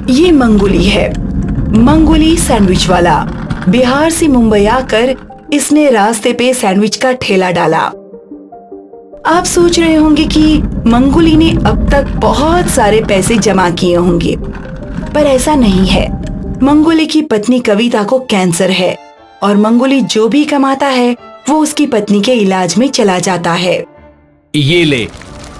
ये मंगोली है, मंगोली सैंडविच वाला। बिहार से मुंबई आकर इसने रास्ते पे सैंडविच का ठेला डाला। आप सोच रहे होंगे कि मंगोली ने अब तक बहुत सारे पैसे जमा किए होंगे, पर ऐसा नहीं है। मंगोली की पत्नी कविता को कैंसर है और मंगोली जो भी कमाता है वो उसकी पत्नी के इलाज में चला जाता है। ये ले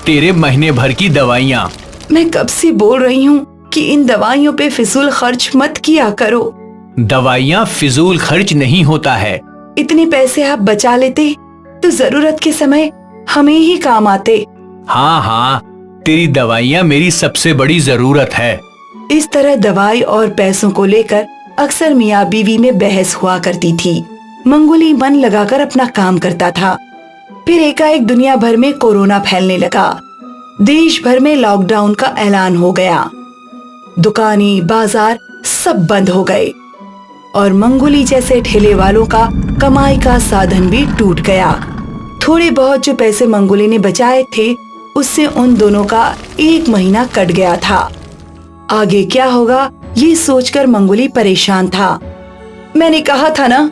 तेरे महीने भर की दवाइयाँ। मैं कब से बोल रही हूँ कि इन दवाइयों पे फिजूल खर्च मत किया करो। दवाइयाँ फिजूल खर्च नहीं होता है। इतने पैसे आप बचा लेते तो जरूरत के समय हमें ही काम आते। हाँ हाँ, तेरी दवाइयाँ मेरी सबसे बड़ी जरूरत है। इस तरह दवाई और पैसों को लेकर अक्सर मियाँ बीवी में बहस हुआ करती थी। मंगोली मन लगाकर अपना काम करता था। फिर एकाएक दुनिया भर में कोरोना फैलने लगा। देश भर में लॉकडाउन का ऐलान हो गया। दुकानें, बाजार सब बंद हो गए और मंगोली जैसे ठेले वालों का कमाई का साधन भी टूट गया। थोड़े बहुत जो पैसे मंगोली ने बचाए थे उससे उन दोनों का 1 महीना कट गया था। आगे क्या होगा ये सोचकर मंगोली परेशान था। मैंने कहा था ना,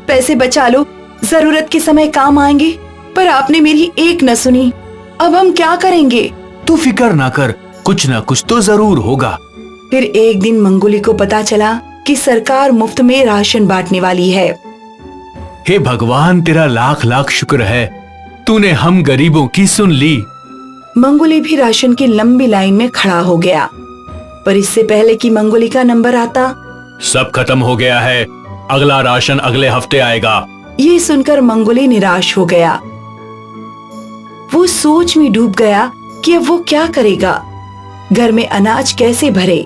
पैसे बचा लो, जरूरत के समय काम आएंगे, पर आपने मेरी एक न सुनी। अब हम क्या करेंगे? तू फिक्र ना कर, कुछ ना कुछ तो जरूर होगा। फिर एक दिन मंगोली को पता चला कि सरकार मुफ्त में राशन बांटने वाली है। हे भगवान, तेरा लाख लाख शुक्र है, तूने हम गरीबों की सुन ली। मंगोली भी राशन की लंबी लाइन में खड़ा हो गया, पर इससे पहले कि मंगोली का नंबर आता, सब खत्म हो गया है, अगला राशन अगले हफ्ते आएगा। ये सुनकर मंगोली निराश हो गया। वो सोच में डूब गया कि अब वो क्या करेगा, घर में अनाज कैसे भरे।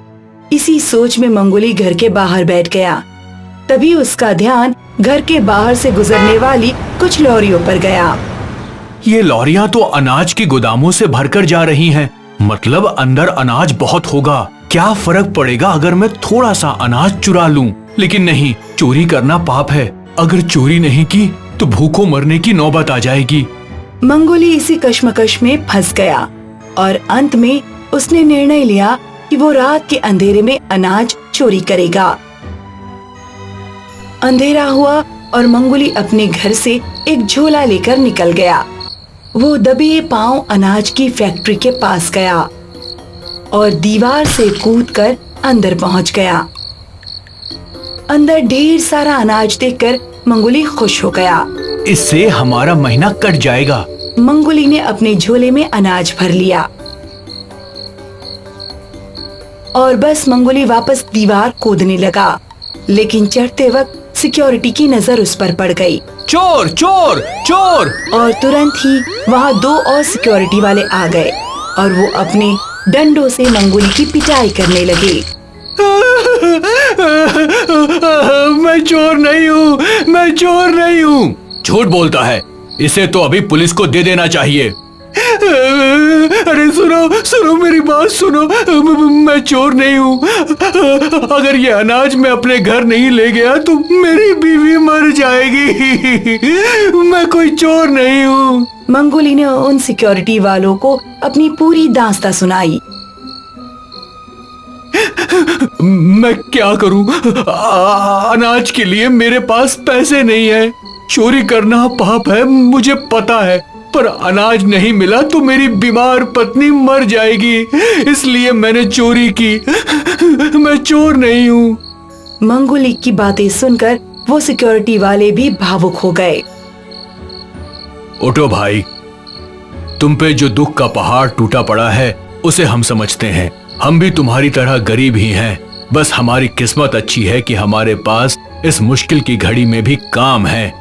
इसी सोच में मंगोली घर के बाहर बैठ गया। तभी उसका ध्यान घर के बाहर से गुजरने वाली कुछ लॉरियों पर गया। ये लॉरियां तो अनाज के गोदामों से भरकर जा रही हैं, मतलब अंदर अनाज बहुत होगा। क्या फर्क पड़ेगा अगर मैं थोड़ा सा अनाज चुरा लूं? लेकिन नहीं, चोरी करना पाप है। अगर चोरी नहीं की तो भूखों मरने की नौबत आ जाएगी। मंगोली इसी कश्मकश में फंस गया और अंत में उसने निर्णय लिया कि वो रात के अंधेरे में अनाज चोरी करेगा। अंधेरा हुआ और मंगोली अपने घर से एक झोला लेकर निकल गया। वो दबे पांव अनाज की फैक्ट्री के पास गया और दीवार से कूदकर अंदर पहुंच गया। अंदर ढेर सारा अनाज देखकर मंगोली खुश हो गया। इससे हमारा महीना कट जाएगा। मंगोली ने अपने झोले में अनाज भर लिया और बस मंगोली वापस दीवार कूदने लगा, लेकिन चढ़ते वक्त सिक्योरिटी की नजर उस पर पड़ गई। चोर चोर चोर! और तुरंत ही वहाँ 2 और सिक्योरिटी वाले आ गए और वो अपने डंडों से मंगोली की पिटाई करने लगे। मैं चोर नहीं हूँ, मैं चोर नहीं हूँ। झूठ बोलता है, इसे तो अभी पुलिस को दे देना चाहिए। अरे सुनो सुनो, मेरी बात सुनो, मैं चोर नहीं हूँ। अगर ये अनाज मैं अपने घर नहीं ले गया तो मेरी बीवी मर जाएगी। मैं कोई चोर नहीं हूँ। मंगोली ने उन सिक्योरिटी वालों को अपनी पूरी दास्तां सुनाई। मैं क्या करूं? अनाज के लिए मेरे पास पैसे नहीं है। चोरी करना पाप है, मुझे पता है, पर अनाज नहीं मिला तो मेरी बीमार पत्नी मर जाएगी, इसलिए मैंने चोरी की। मैं चोर नहीं हूँ। मंगोली की बातें सुनकर वो सिक्योरिटी वाले भी भावुक हो गए। उठो भाई, तुम पे जो दुख का पहाड़ टूटा पड़ा है उसे हम समझते हैं। हम भी तुम्हारी तरह गरीब ही हैं, बस हमारी किस्मत अच्छी है कि हमारे पास इस मुश्किल की घड़ी में भी काम है।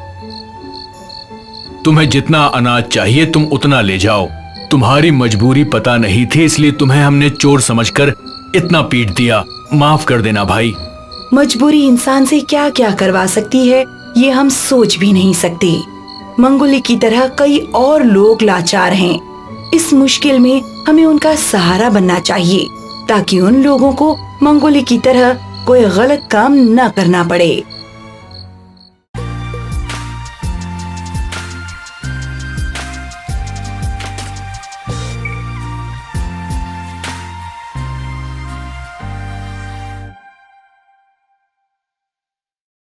तुम्हें जितना अनाज चाहिए तुम उतना ले जाओ। तुम्हारी मजबूरी पता नहीं थी, इसलिए तुम्हें हमने चोर समझकर इतना पीट दिया। माफ कर देना भाई। मजबूरी इंसान से क्या क्या करवा सकती है ये हम सोच भी नहीं सकते। मंगोली की तरह कई और लोग लाचार हैं। इस मुश्किल में हमें उनका सहारा बनना चाहिए ताकि उन लोगों को मंगोली की तरह कोई गलत काम न करना पड़े।